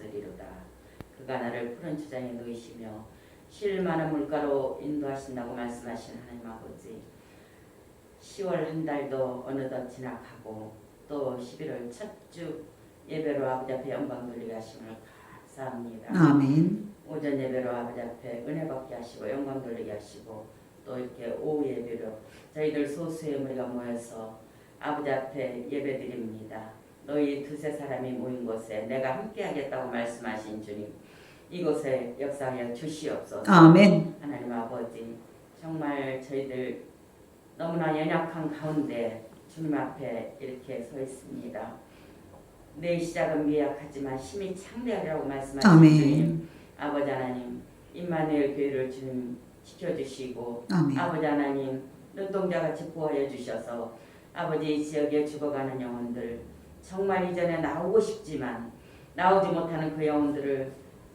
없으리로다. 그가 나를 푸른 주장에 놓이시며 쉴 만한 물가로 인도하신다고 말씀하신 하나님 아버지, 10월 한 달도 어느덧 지나가고 또 11월 첫 주 예배로 아버지 앞에 영광 돌리게 하심을 감사합니다. 아멘. 오전 예배로 아버지 앞에 은혜 받게 하시고 영광 돌리게 하시고 또 이렇게 오후 예배로 저희들 소수의 무리가 모여서 아버지 앞에 예배 드립니다. 너희 두세 사람이 모인 곳에 내가 함께 하겠다고 말씀하신 주님, 이곳에 역사하여 주시옵소서. 아멘. 하나님 아버지, 정말 저희들 너무나 연약한 가운데 주님 앞에 이렇게 서 있습니다. 내 시작은 미약하지만 힘이 창대하리라고 말씀하신 아멘. 주님, 아버지 하나님, 임마누엘 교회를 주님 지켜주시고 아멘. 아버지 하나님, 눈동자같이 보호해 주셔서 아버지 이 지역에 죽어가는 영혼들, 정말 이전에 나오고 싶지만 나오지 못하는 그 영혼들을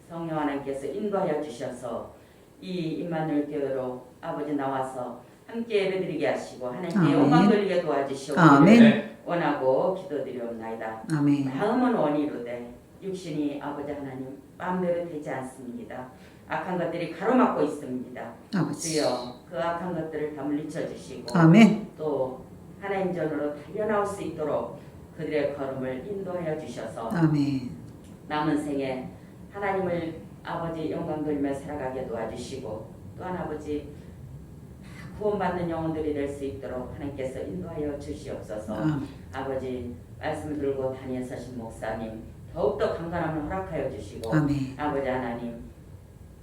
성령 하나님께서 인도하여 주셔서 이 임마누엘 교회로 아버지 나와서 함께 예배드리게 하시고 하나님께 아멘. 영광 돌리게 도와주시옵기를 아멘. 원하고 기도드리옵나이다. 아멘. 마음은 원이로되 육신이 아버지 하나님 마음대로 되지 않습니다. 악한 것들이 가로막고 있습니다. 아버지. 주여 그 악한 것들을 다 물리쳐 주시고 아멘. 또 하나님 전으로 달려나올 수 있도록 그들의 걸음을 인도하여 주셔서 아멘. 남은 생에 하나님을 아버지 영광 돌리며 살아가게 도와주시고 또한 아버지 구원받는 영혼들이 될 수 있도록 하나님께서 인도하여 주시옵소서. 아버지 말씀 들고 단위에 서신 목사님 더욱더 강건함을 허락하여 주시고 아멘. 아버지 하나님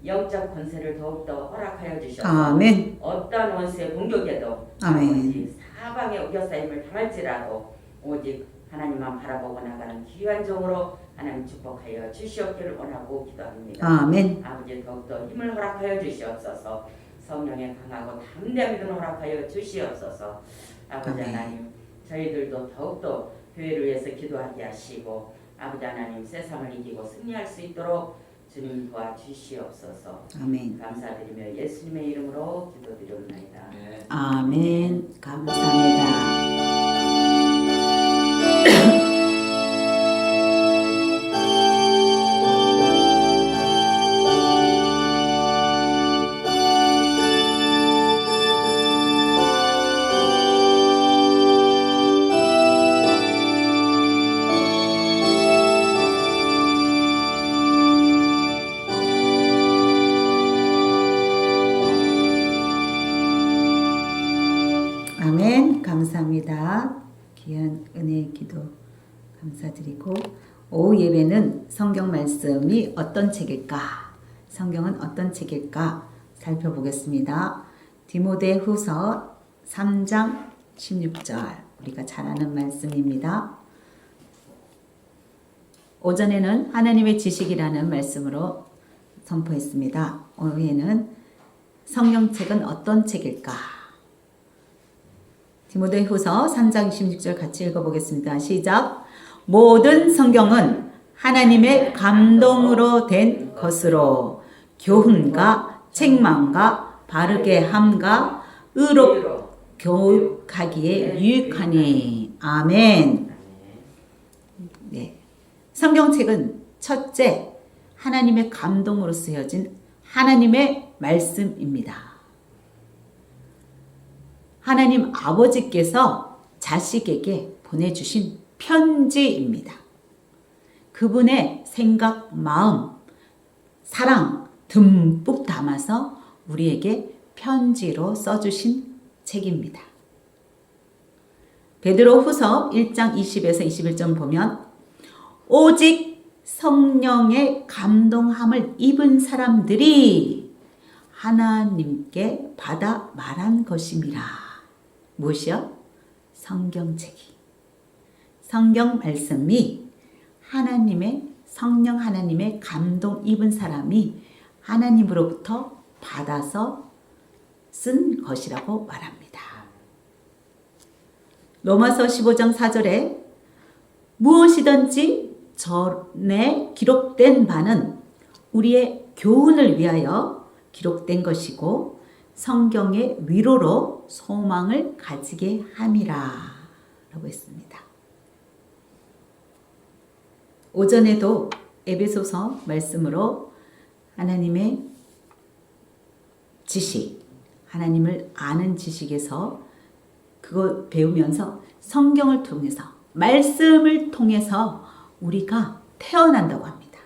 영적 권세를 더욱더 허락하여 주셔서 아멘. 어떤 원수의 공격에도 아멘. 아버지 사방에 우겨싸임을 당할지라도 오직 하나님만 바라보고 나가는 귀한 종으로 하나님 축복하여 주시옵기를 원하고 기도합니다. 아멘. 아버지 더욱더 힘을 허락하여 주시옵소서. 성령의 강하고 담대한 믿음을 허락하여 주시옵소서. 아버지 아멘. 하나님 저희들도 더욱더 교회를 위해서 기도하게 하시고 아버지 하나님 세상을 이기고 승리할 수 있도록 주님 도와주시옵소서. 아멘. 감사드리며 예수님의 이름으로 기도드리옵나이다. 아멘. 감사합니다. 아멘. 감사합니다. 귀한 은혜의 기도 감사드리고 오후 예배는 성경 말씀이 어떤 책일까? 성경은 어떤 책일까? 살펴보겠습니다. 디모데후서 3장 16절 우리가 잘 아는 말씀입니다. 오전에는 하나님의 지식이라는 말씀으로 선포했습니다. 오후에는 성경책은 어떤 책일까? 디모데후서 3장 26절 같이 읽어보겠습니다. 시작. 모든 성경은 하나님의 감동으로 된 것으로 교훈과 책망과 바르게 함과 의로 교육하기에 유익하니. 아멘. 네. 성경책은 첫째, 하나님의 감동으로 쓰여진 하나님의 말씀입니다. 하나님 아버지께서 자식에게 보내주신 편지입니다. 그분의 생각, 마음, 사랑 듬뿍 담아서 우리에게 편지로 써주신 책입니다. 베드로후서 1장 20에서 21절 보면 오직 성령의 감동함을 입은 사람들이 하나님께 받아 말한 것임이라. 무엇이요? 성경책이. 성경 말씀이 하나님의 성령 하나님의 감동 입은 사람이 하나님으로부터 받아서 쓴 것이라고 말합니다. 로마서 15장 4절에 무엇이든지 전에 기록된 바는 우리의 교훈을 위하여 기록된 것이고 성경의 위로로 소망을 가지게 함이라 라고 했습니다. 오전에도 에베소서 말씀으로 하나님의 지식, 하나님을 아는 지식에서 그거 배우면서 성경을 통해서, 말씀을 통해서 우리가 태어난다고 합니다.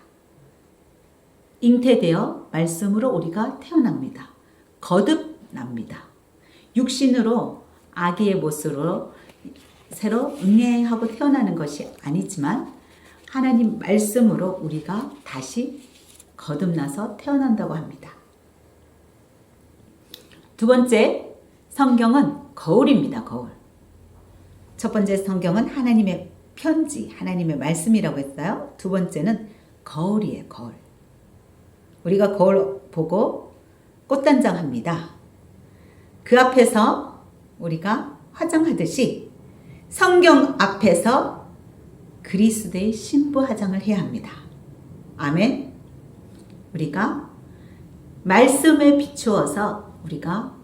잉태되어 말씀으로 우리가 태어납니다. 거듭납니다. 육신으로 아기의 모습으로 새로 응애하고 태어나는 것이 아니지만 하나님 말씀으로 우리가 다시 거듭나서 태어난다고 합니다. 두 번째, 성경은 거울입니다. 거울. 첫 번째 성경은 하나님의 편지, 하나님의 말씀이라고 했어요. 두 번째는 거울이에요. 거울. 우리가 거울 보고 꽃단장합니다. 그 앞에서 우리가 화장하듯이 성경 앞에서 그리스도의 신부 화장을 해야 합니다. 아멘. 우리가 말씀에 비추어서 우리가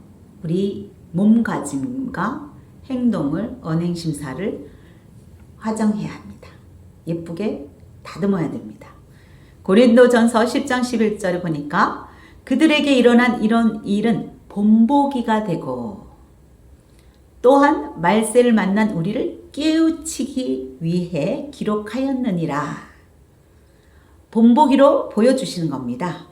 우리 몸가짐과 행동을, 언행심사를 화장해야 합니다. 예쁘게 다듬어야 됩니다. 고린도전서 10장 11절에 보니까 그들에게 일어난 이런 일은 본보기가 되고 또한 말세를 만난 우리를 깨우치기 위해 기록하였느니라. 본보기로 보여주시는 겁니다.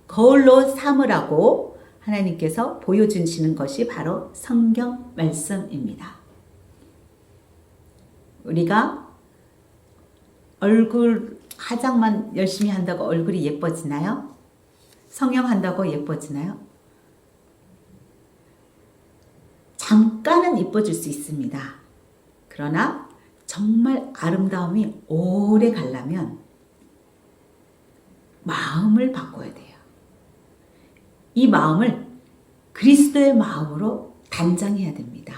거울로 삼으라고 하나님께서 보여주시는 것이 바로 성경 말씀입니다. 우리가 얼굴 화장만 열심히 한다고 얼굴이 예뻐지나요? 성형한다고 예뻐지나요? 잠깐은 예뻐질 수 있습니다. 그러나 정말 아름다움이 오래 가려면 마음을 바꿔야 돼요. 이 마음을 그리스도의 마음으로 단장해야 됩니다.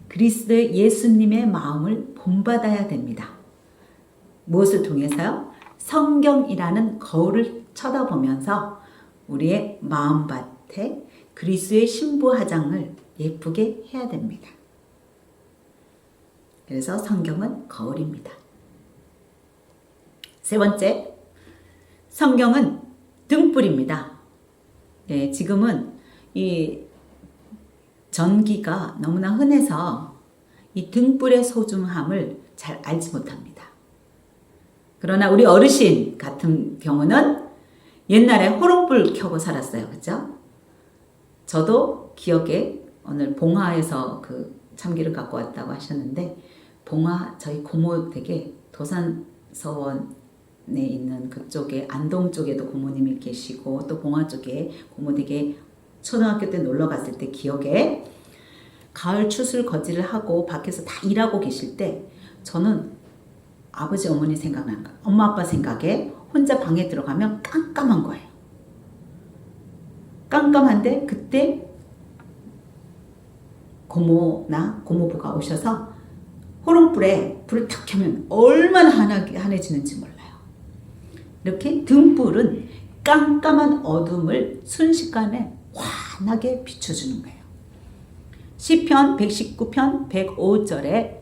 그리스도의 예수님의 마음을 본받아야 됩니다. 무엇을 통해서요? 성경이라는 거울을 쳐다보면서 우리의 마음밭에 그리스도의 신부 화장을 예쁘게 해야 됩니다. 그래서 성경은 거울입니다. 세 번째, 성경은 등불입니다. 네, 지금은 이 전기가 너무나 흔해서 이 등불의 소중함을 잘 알지 못합니다. 그러나 우리 어르신 같은 경우는 옛날에 호롱불 켜고 살았어요. 그죠? 저도 기억에 오늘 봉화에서 그 참기름 갖고 왔다고 하셨는데, 봉화 저희 고모 댁에 도산서원에 있는 그쪽에 안동 쪽에도 고모님이 계시고 또 봉화 쪽에 고모 댁에 초등학교 때 놀러 갔을 때 기억에 가을 추술 거지를 하고 밖에서 다 일하고 계실 때 저는 아버지 어머니 생각나는 거예요. 엄마 아빠 생각에 혼자 방에 들어가면 깜깜한 거예요. 깜깜한데 그때 고모나 고모부가 오셔서 호롱불에 불을 탁 켜면 얼마나 환해지는지 몰라요. 이렇게 등불은 깜깜한 어둠을 순식간에 환하게 비춰주는 거예요. 시편 119편 105절에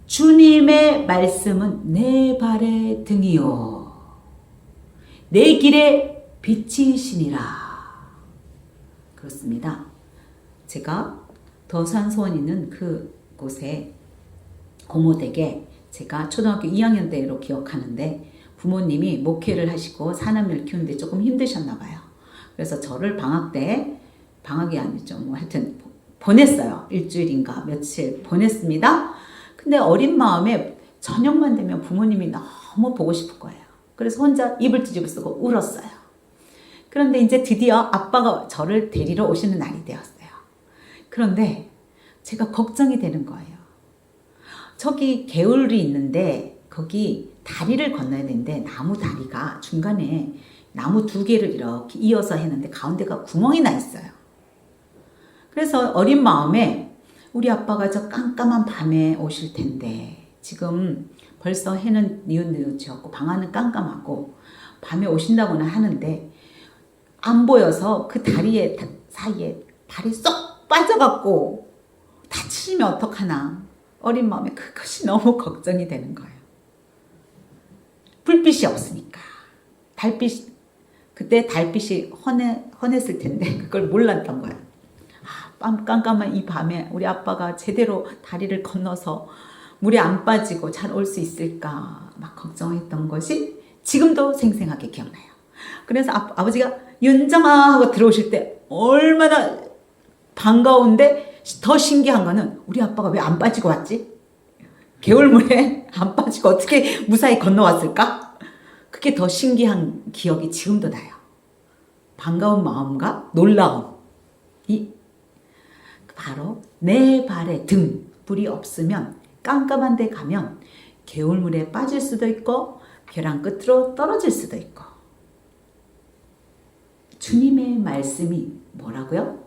주님의 말씀은 내 발의 등이요 내 길의 빛이시니라. 그렇습니다. 제가 도산소원 있는 그곳에 고모댁에 제가 초등학교 2학년 때로 기억하는데 부모님이 목회를 하시고 사남매를 키우는데 조금 힘드셨나 봐요. 그래서 저를 방학 때, 방학이 아니죠. 뭐 하여튼 보냈어요. 일주일인가 며칠 보냈습니다. 근데 어린 마음에 저녁만 되면 부모님이 너무 보고 싶을 거예요. 그래서 혼자 입을 뒤집어 쓰고 울었어요. 그런데 이제 드디어 아빠가 저를 데리러 오시는 날이 되었어요. 그런데 제가 걱정이 되는 거예요. 저기 개울이 있는데 거기 다리를 건너야 되는데 나무 다리가 중간에 나무 2개를 이렇게 이어서 했는데 가운데가 구멍이 나 있어요. 그래서 어린 마음에 우리 아빠가 저 깜깜한 밤에 오실 텐데 지금 벌써 해는 뉘엿뉘엿이었고 방안은 깜깜하고 밤에 오신다고는 하는데 안 보여서 그 다리 사이에 발이 쏙 빠져갖고 다치면 어떡하나. 어린 마음에 그것이 너무 걱정이 되는 거예요. 불빛이 없으니까. 그때 달빛이 헌했을 텐데 그걸 몰랐던 거야. 깜깜한 이 밤에 우리 아빠가 제대로 다리를 건너서 물에 안 빠지고 잘 올 수 있을까 막 걱정했던 것이 지금도 생생하게 기억나요. 그래서 아버지가 윤정아 하고 들어오실 때 얼마나 반가운데 더 신기한 거는 우리 아빠가 왜 안 빠지고 왔지? 개울물에 안 빠지고 어떻게 무사히 건너왔을까? 그게 더 신기한 기억이 지금도 나요. 반가운 마음과 놀라움. 바로 내 발에 불이 없으면 깜깜한 데 가면 개울물에 빠질 수도 있고 벼랑 끝으로 떨어질 수도 있고. 주님의 말씀이 뭐라고요?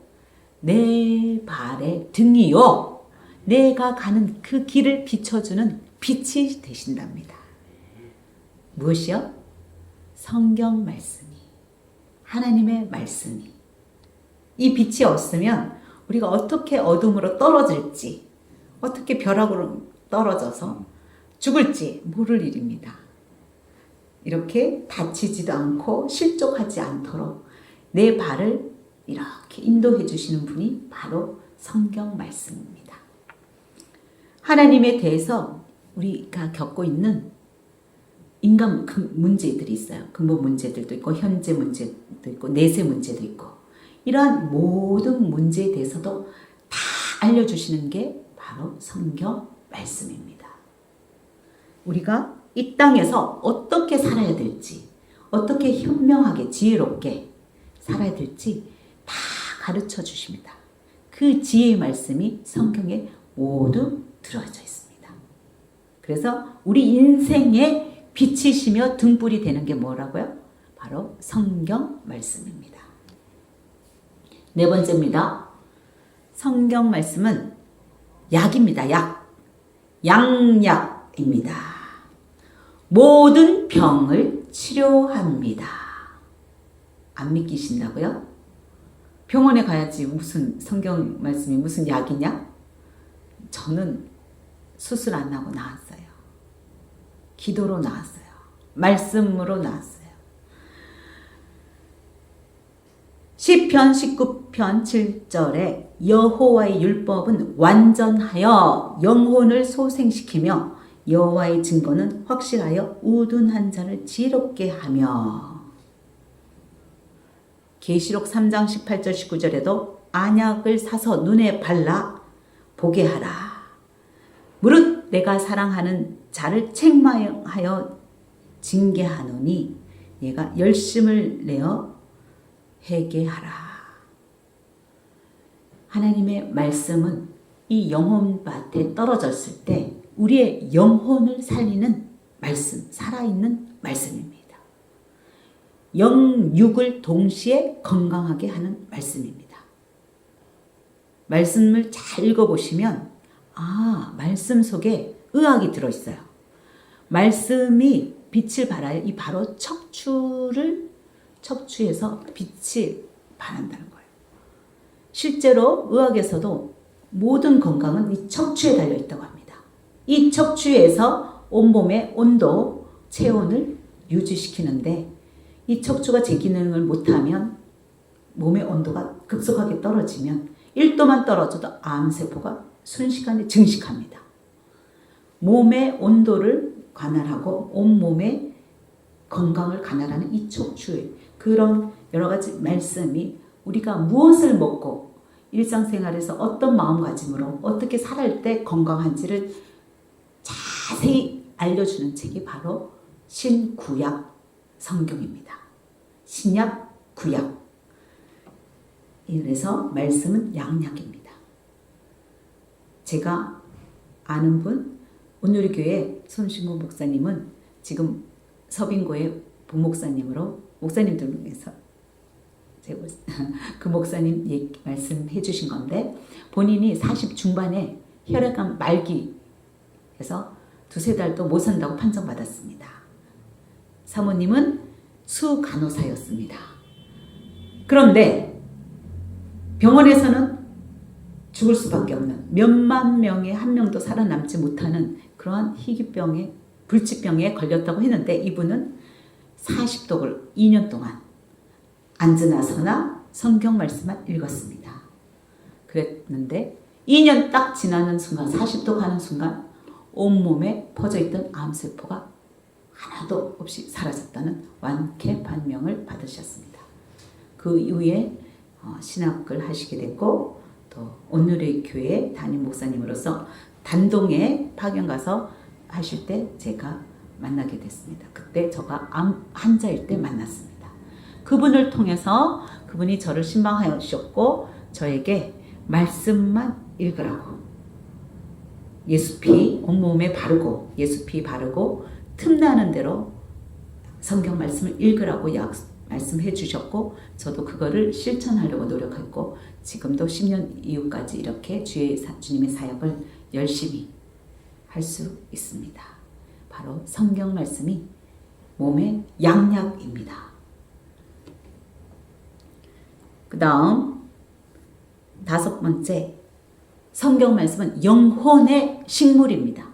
내 발의 등이요. 내가 가는 그 길을 비춰주는 빛이 되신답니다. 무엇이요? 성경 말씀이. 하나님의 말씀이. 이 빛이 없으면 우리가 어떻게 어둠으로 떨어질지, 어떻게 벼락으로 떨어져서 죽을지 모를 일입니다. 이렇게 다치지도 않고 실족하지 않도록 내 발을 이렇게 인도해 주시는 분이 바로 성경 말씀입니다. 하나님에 대해서 우리가 겪고 있는 인간 문제들이 있어요. 근본 문제들도 있고 현재 문제도 있고 내세 문제도 있고 이러한 모든 문제에 대해서도 다 알려주시는 게 바로 성경 말씀입니다. 우리가 이 땅에서 어떻게 살아야 될지, 어떻게 현명하게 지혜롭게 살아야 될지 다 가르쳐 주십니다. 그 지혜의 말씀이 성경에 모두 들어져 있습니다. 그래서 우리 인생의 빛이시며 등불이 되는 게 뭐라고요? 바로 성경 말씀입니다. 네 번째입니다. 성경 말씀은 약입니다. 양약입니다. 모든 병을 치료합니다. 안 믿기신다고요? 병원에 가야지 무슨 성경 말씀이 무슨 약이냐? 저는 수술 안 하고 나았어요. 기도로 나았어요. 말씀으로 나았어요. 시편 19편 7절에 여호와의 율법은 완전하여 영혼을 소생시키며 여호와의 증거는 확실하여 우둔한 자를 지혜롭게 하며. 계시록 3장 18절 19절에도 안약을 사서 눈에 발라 보게 하라. 무릇 내가 사랑하는 자를 책망하여 징계하노니 내가 열심을 내어 회개하라. 하나님의 말씀은 이 영혼밭에 떨어졌을 때 우리의 영혼을 살리는 말씀, 살아있는 말씀입니다. 영육을 동시에 건강하게 하는 말씀입니다. 말씀을 잘 읽어보시면 말씀 속에 의학이 들어있어요. 말씀이 빛을 발하여 이 바로 척추에서 빛이 발한다는 거예요. 실제로 의학에서도 모든 건강은 이 척추에 달려있다고 합니다. 이 척추에서 온몸의 온도, 체온을 유지시키는데 이 척추가 제 기능을 못하면 몸의 온도가 급속하게 떨어지면 1도만 떨어져도 암세포가 순식간에 증식합니다. 몸의 온도를 관할하고 온몸의 건강을 관할하는 이 척추의 그런 여러 가지 말씀이 우리가 무엇을 먹고 일상생활에서 어떤 마음가짐으로 어떻게 살아갈 때 건강한지를 자세히 알려주는 책이 바로 신구약 성경입니다. 신약, 구약. 그래서 말씀은 양약입니다. 제가 아는 분, 온누리교회 손신구 목사님은 지금 서빙고의 부목사님으로 목사님들 중에서 그 목사님 말씀해 주신 건데 본인이 40 중반에 혈액암 말기에서 두세 달도 못 산다고 판정받았습니다. 사모님은 수간호사였습니다. 그런데 병원에서는 죽을 수밖에 없는 몇만 명에 한 명도 살아남지 못하는 그러한 희귀병에 불치병에 걸렸다고 했는데 이분은 40독을 2년 동안 앉으나 서나 성경 말씀만 읽었습니다. 그랬는데 2년 딱 지나는 순간 40독 하는 순간 온몸에 퍼져있던 암세포가 하나도 없이 사라졌다는 완쾌 판명을 받으셨습니다. 그 이후에 신학을 하시게 됐고 또 온누리 교회 담임 목사님으로서 단동에 파견 가서 하실 때 제가 만나게 됐습니다. 그때 제가 암 환자일 때 만났습니다. 그분을 통해서 그분이 저를 신방하셨고 저에게 말씀만 읽으라고 예수피 온몸에 바르고 예수피 바르고 틈나는 대로 성경 말씀을 읽으라고 말씀해 주셨고 저도 그거를 실천하려고 노력했고 지금도 10년 이후까지 이렇게 주님의 사역을 열심히 할 수 있습니다. 바로 성경 말씀이 몸의 양약입니다. 그 다음 5번째 성경 말씀은 영혼의 식물입니다.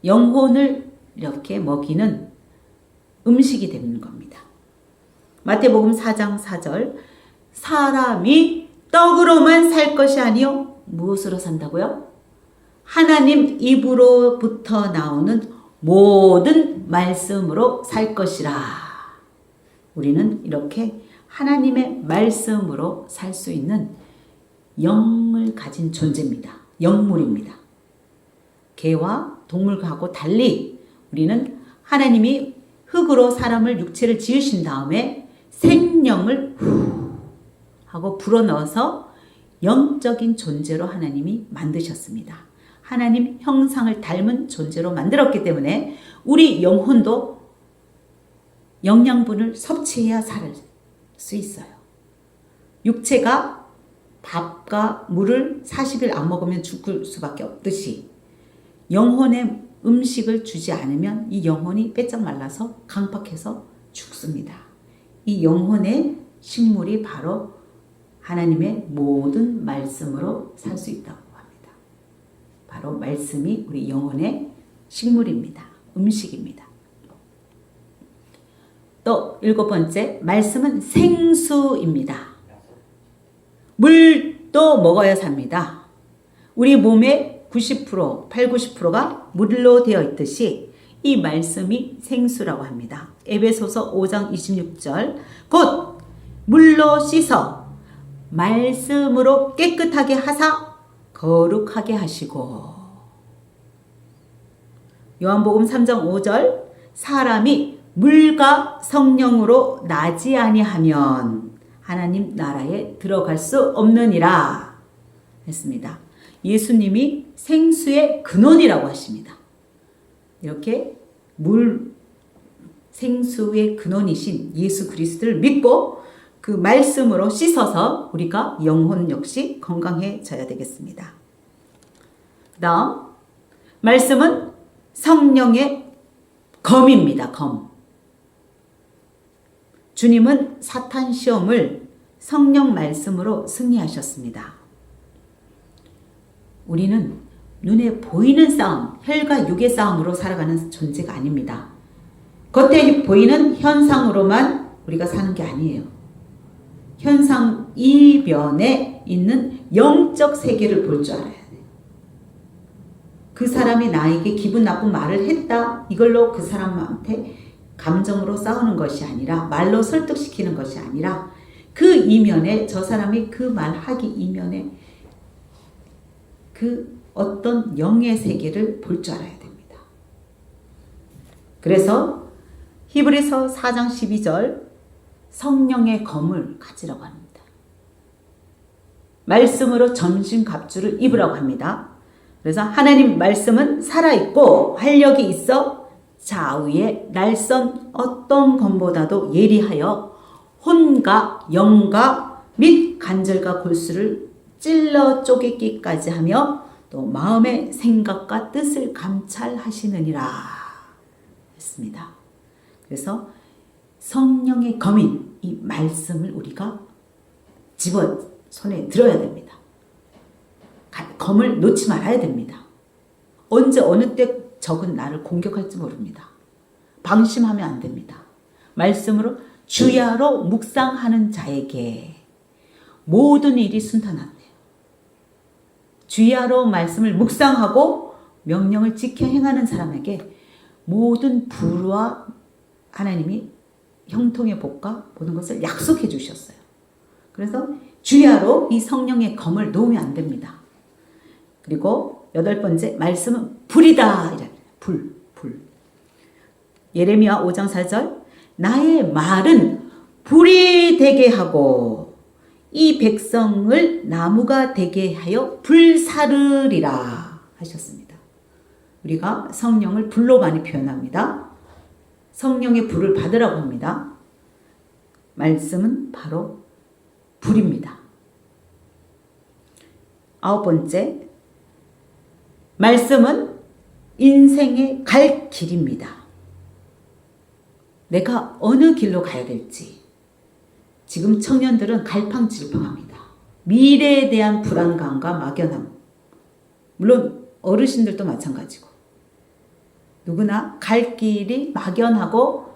영혼을 이렇게 먹이는 음식이 되는 겁니다. 마태복음 4장 4절 사람이 떡으로만 살 것이 아니요 무엇으로 산다고요? 하나님 입으로부터 나오는 모든 말씀으로 살 것이라. 우리는 이렇게 하나님의 말씀으로 살 수 있는 영을 가진 존재입니다. 영물입니다. 개와 동물하고 달리 우리는 하나님이 흙으로 사람을 육체를 지으신 다음에 생명을 후 하고 불어넣어서 영적인 존재로 하나님이 만드셨습니다. 하나님 형상을 닮은 존재로 만들었기 때문에 우리 영혼도 영양분을 섭취해야 살 수 있어요. 육체가 밥과 물을 40일 안 먹으면 죽을 수밖에 없듯이 영혼의 음식을 주지 않으면 이 영혼이 빼짝 말라서 강팍해서 죽습니다. 이 영혼의 식물이 바로 하나님의 모든 말씀으로 살 수 있다고 합니다. 바로 말씀이 우리 영혼의 식물입니다. 음식입니다. 또 7번째, 말씀은 생수입니다. 물도 먹어야 삽니다. 우리 몸의 90%, 80-90%가 물로 되어 있듯이 이 말씀이 생수라고 합니다. 에베소서 5장 26절 곧 물로 씻어 말씀으로 깨끗하게 하사 거룩하게 하시고 요한복음 3장 5절 사람이 물과 성령으로 나지 아니하면 하나님 나라에 들어갈 수 없느니라 했습니다. 예수님이 생수의 근원이라고 하십니다. 이렇게 생수의 근원이신 예수 그리스도를 믿고 그 말씀으로 씻어서 우리가 영혼 역시 건강해져야 되겠습니다. 그 다음 말씀은 성령의 검입니다. 검. 주님은 사탄 시험을 성령 말씀으로 승리하셨습니다. 우리는 눈에 보이는 싸움, 혈과 육의 싸움으로 살아가는 존재가 아닙니다. 겉에 보이는 현상으로만 우리가 사는 게 아니에요. 현상 이면에 있는 영적 세계를 볼 줄 알아야 돼요. 그 사람이 나에게 기분 나쁜 말을 했다. 이걸로 그 사람한테 감정으로 싸우는 것이 아니라 말로 설득시키는 것이 아니라 그 이면에 저 사람이 그 말하기 이면에 그 어떤 영의 세계를 볼 줄 알아야 됩니다. 그래서 히브리서 4장 12절 성령의 검을 가지라고 합니다. 말씀으로 전신갑주를 입으라고 합니다. 그래서 하나님 말씀은 살아있고 활력이 있어 좌우의 날선 어떤 검보다도 예리하여 혼과 영과 및 간절과 골수를 찔러 쪼개기까지 하며 또 마음의 생각과 뜻을 감찰하시느니라 했습니다. 그래서 성령의 검인 이 말씀을 우리가 손에 들어야 됩니다. 검을 놓지 말아야 됩니다. 언제 어느 때 적은 나를 공격할지 모릅니다. 방심하면 안 됩니다. 말씀으로 주야로 묵상하는 자에게 모든 일이 순탄하네요. 주야로 말씀을 묵상하고 명령을 지켜 행하는 사람에게 모든 불과 하나님이 형통의 복과 모든 것을 약속해 주셨어요. 그래서 주야로 이 성령의 검을 놓으면 안 됩니다. 그리고 8번째, 말씀은 불이다. 불. 예레미야 5장 4절, 나의 말은 불이 되게 하고 이 백성을 나무가 되게 하여 불사르리라 하셨습니다. 우리가 성령을 불로 많이 표현합니다. 성령의 불을 받으라고 합니다. 말씀은 바로 불입니다. 9번째, 말씀은 인생의 갈 길입니다. 내가 어느 길로 가야 될지. 지금 청년들은 갈팡질팡합니다. 미래에 대한 불안감과 막연함. 물론 어르신들도 마찬가지고. 누구나 갈 길이 막연하고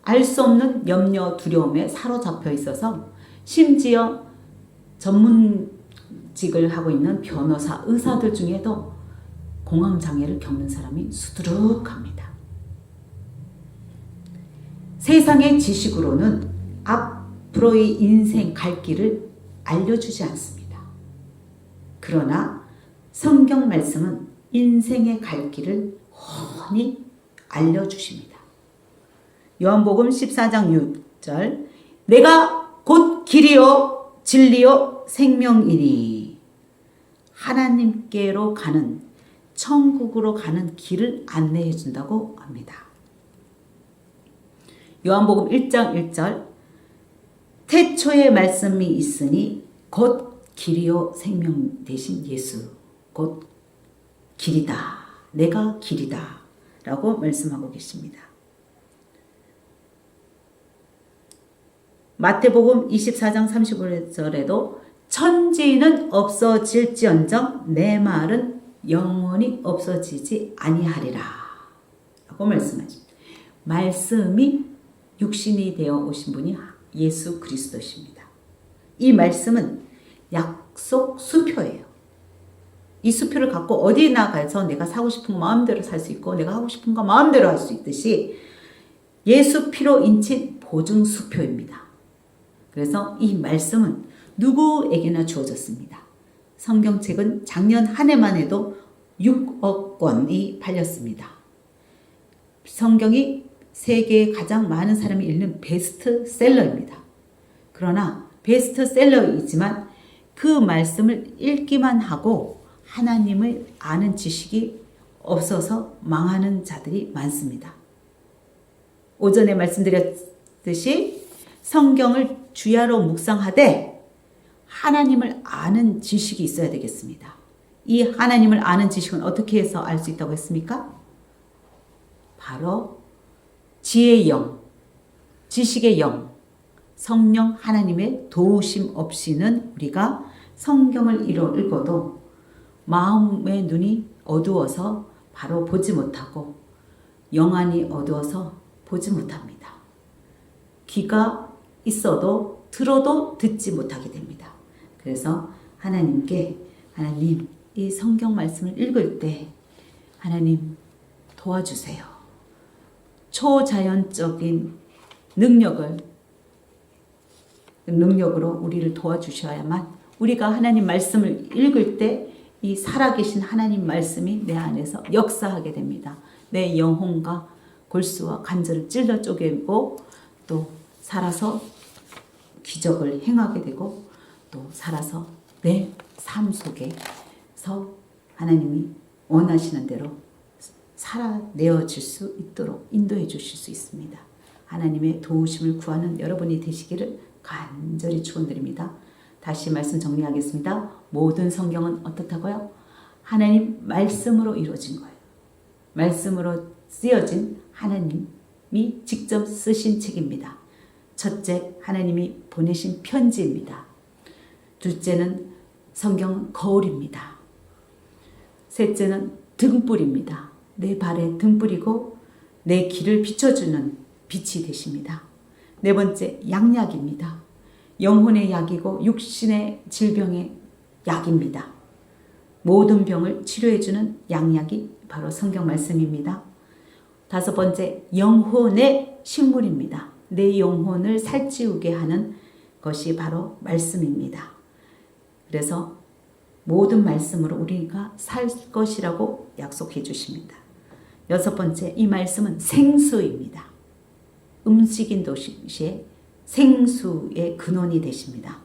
알 수 없는 염려, 두려움에 사로잡혀 있어서 심지어 전문직을 하고 있는 변호사, 의사들 중에도 공황장애를 겪는 사람이 수두룩합니다. 세상의 지식으로는 앞으로의 인생 갈 길을 알려주지 않습니다. 그러나 성경 말씀은 인생의 갈 길을 훤히 알려주십니다. 요한복음 14장 6절, 내가 곧 길이요 진리요 생명이니 하나님께로 가는 천국으로 가는 길을 안내해 준다고 합니다. 요한복음 1장 1절, 태초에 말씀이 있으니 곧 길이요 생명 되신 예수, 곧 길이다, 내가 길이다 라고 말씀하고 계십니다. 마태복음 24장 35절에도 천지는 없어질지언정 내 말은 영원히 없어지지 아니하리라 라고 말씀하십니다. 말씀이 육신이 되어 오신 분이 예수 그리스도십니다. 이 말씀은 약속 수표예요. 이 수표를 갖고 어디 나가서 내가 사고 싶은 거 마음대로 살 수 있고 내가 하고 싶은 거 마음대로 할 수 있듯이 예수 피로 인친 보증 수표입니다. 그래서 이 말씀은 누구에게나 주어졌습니다. 성경책은 작년 한 해만 해도 6억 권이 팔렸습니다. 성경이 세계에 가장 많은 사람이 읽는 베스트셀러입니다. 그러나 베스트셀러이지만 그 말씀을 읽기만 하고 하나님을 아는 지식이 없어서 망하는 자들이 많습니다. 오전에 말씀드렸듯이 성경을 주야로 묵상하되 하나님을 아는 지식이 있어야 되겠습니다. 이 하나님을 아는 지식은 어떻게 해서 알 수 있다고 했습니까? 바로 지혜의 영, 지식의 영, 성령 하나님의 도우심 없이는 우리가 성경을 읽어도 마음의 눈이 어두워서 바로 보지 못하고 영안이 어두워서 보지 못합니다. 귀가 있어도 들어도 듣지 못하게 됩니다. 그래서 하나님께 하나님 이 성경 말씀을 읽을 때 하나님 도와주세요. 초자연적인 능력으로 우리를 도와주셔야만 우리가 하나님 말씀을 읽을 때 이 살아계신 하나님 말씀이 내 안에서 역사하게 됩니다. 내 영혼과 골수와 관절을 찔러 쪼개고 또 살아서 기적을 행하게 되고 또 살아서 내 삶 속에서 하나님이 원하시는 대로 살아내어질 수 있도록 인도해 주실 수 있습니다. 하나님의 도우심을 구하는 여러분이 되시기를 간절히 축원드립니다. 다시 말씀 정리하겠습니다. 모든 성경은 어떻다고요? 하나님 말씀으로 이루어진 거예요. 말씀으로 쓰여진 하나님이 직접 쓰신 책입니다. 첫째, 하나님이 보내신 편지입니다. 둘째는 성경은 거울입니다. 셋째는 등불입니다. 내 발에 등불이고 내 길을 비춰주는 빛이 되십니다. 네 번째, 양약입니다. 영혼의 약이고 육신의 질병의 약입니다. 모든 병을 치료해주는 양약이 바로 성경 말씀입니다. 다섯 번째, 영혼의 식물입니다. 내 영혼을 살찌우게 하는 것이 바로 말씀입니다. 그래서 모든 말씀으로 우리가 살 것이라고 약속해 주십니다. 여섯 번째, 이 말씀은 생수입니다. 음식인 도시에 생수의 근원이 되십니다.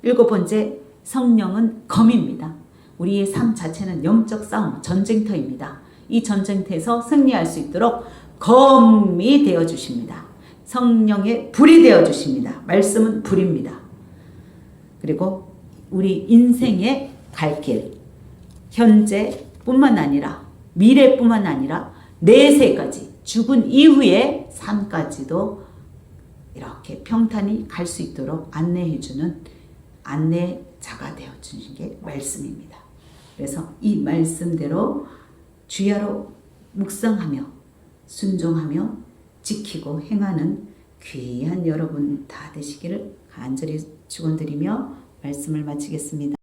일곱 번째, 성령은 검입니다. 우리의 삶 자체는 영적 싸움, 전쟁터입니다. 이 전쟁터에서 승리할 수 있도록 검이 되어 주십니다. 성령의 불이 되어 주십니다. 말씀은 불입니다. 그리고 우리 인생의 갈 길, 현재뿐만 아니라 미래뿐만 아니라 내세까지, 죽은 이후의 삶까지도 이렇게 평탄히 갈 수 있도록 안내해주는 안내자가 되어주는 게 말씀입니다. 그래서 이 말씀대로 주야로 묵상하며 순종하며 지키고 행하는 귀한 여러분 다 되시기를 간절히 축원드리며 말씀을 마치겠습니다.